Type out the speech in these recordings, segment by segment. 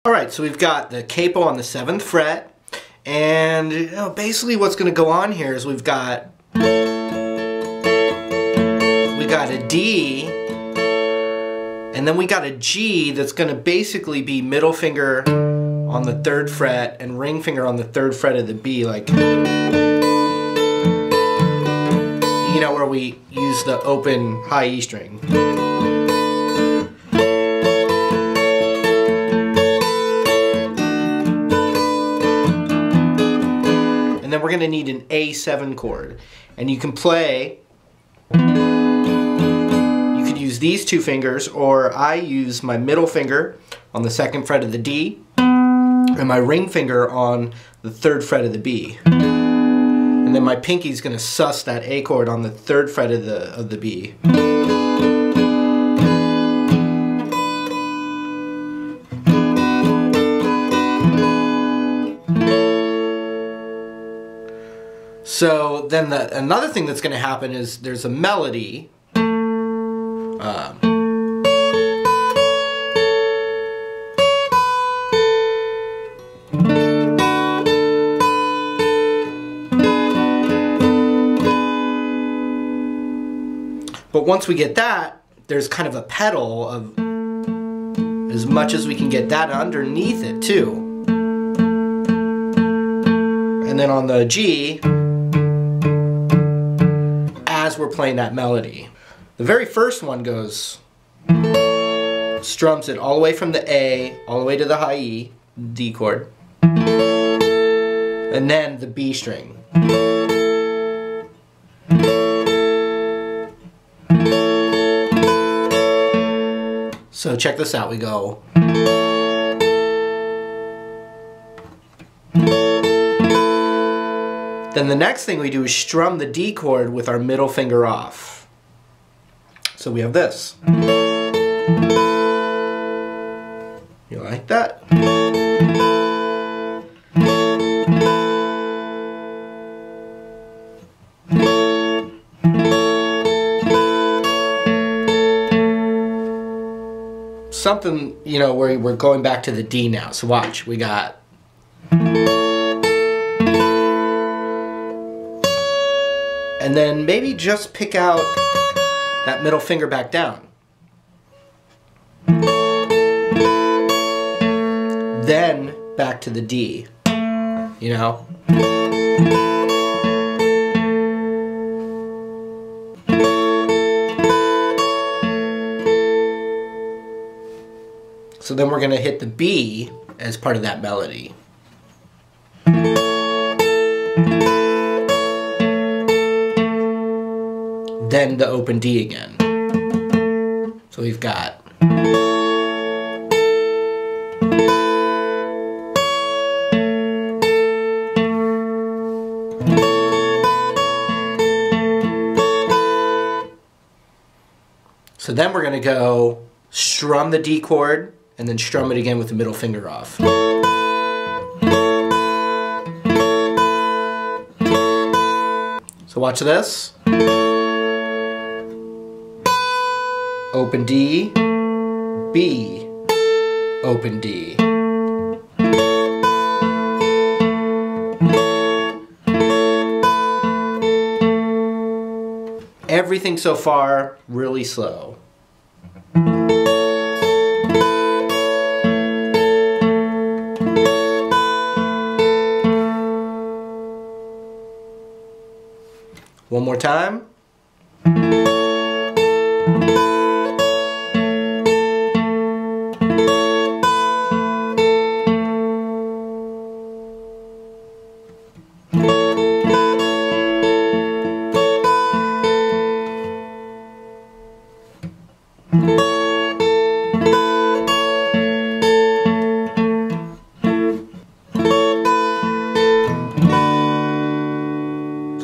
Alright, so we've got the capo on the 7th fret, and basically what's going to go on here is we've got a D, and then we got a G that's going to basically be middle finger on the 3rd fret and ring finger on the 3rd fret of the B, like, you know, where we use the open high E string. And then we're going to need an A7 chord. And you can play, you could use these 2 fingers, or I use my middle finger on the 2nd fret of the D and my ring finger on the 3rd fret of the B. And then my pinky's going to sus that A chord on the 3rd fret of the B. So then another thing that's going to happen is there's a melody. But once we get that, there's kind of a pedal of as much as we can get that underneath it too. And then on the G, as we're playing that melody. The very first one goes, strums it all the way from the A, all the way to the high E, D chord, and then the B string. So check this out, we go. Then the next thing we do is strum the D chord with our middle finger off. So we have this. You like that? Something, you know, where we're going back to the D now. So watch, we got. And then maybe just pick out that middle finger back down. Then back to the D, you know? So then we're going to hit the B as part of that melody. Then the open D again. So we've got. So then we're going to go strum the D chord and then strum it again with the middle finger off. So watch this. Open D, B, open D. Everything so far really slow. One more time.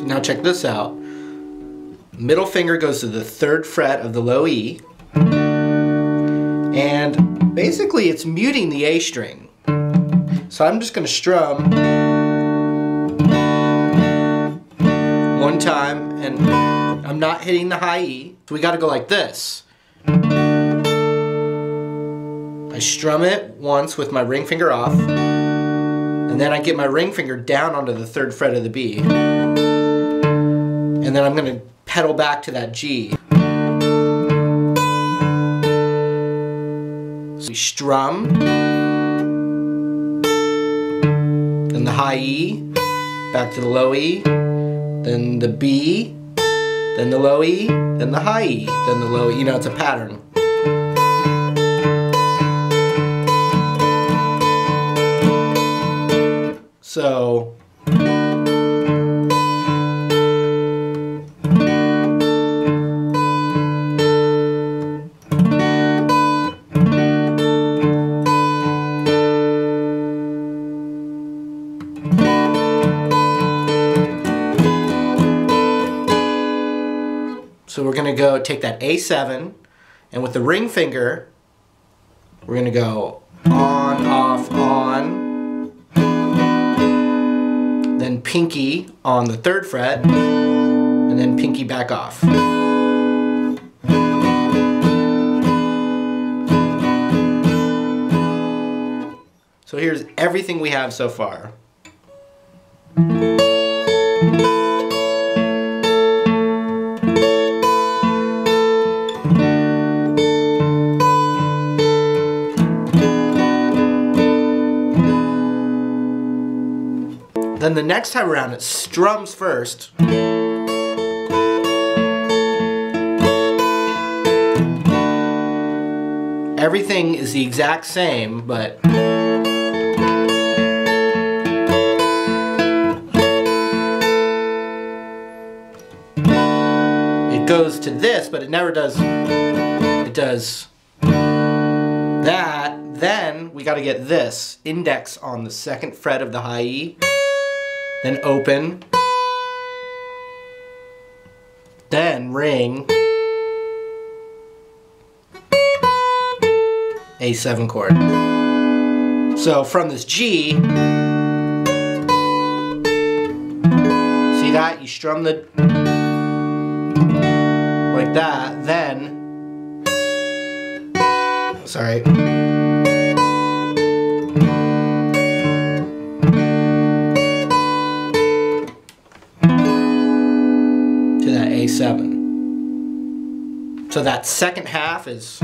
Now check this out. Middle finger goes to the 3rd fret of the low E, and basically it's muting the A string. So I'm just going to strum one time, and I'm not hitting the high E. So we got to go like this. I strum it once with my ring finger off, and then I get my ring finger down onto the 3rd fret of the B, and then I'm going to pedal back to that G. So we strum, then the high E, back to the low E, then the B, then the low E, then the high E, then the low E. You know, it's a pattern. So we're going to go take that A7, and with the ring finger, we're going to go on, off, on, then pinky on the 3rd fret, and then pinky back off. So here's everything we have so far. Then the next time around, it strums first. Everything is the exact same, but it goes to this, but it never does. It does that. Then we got to get this index on the 2nd fret of the high E. Then open, then ring, A7 chord. So from this G, see that? You strum the, like that, then, sorry. A7. So that second half is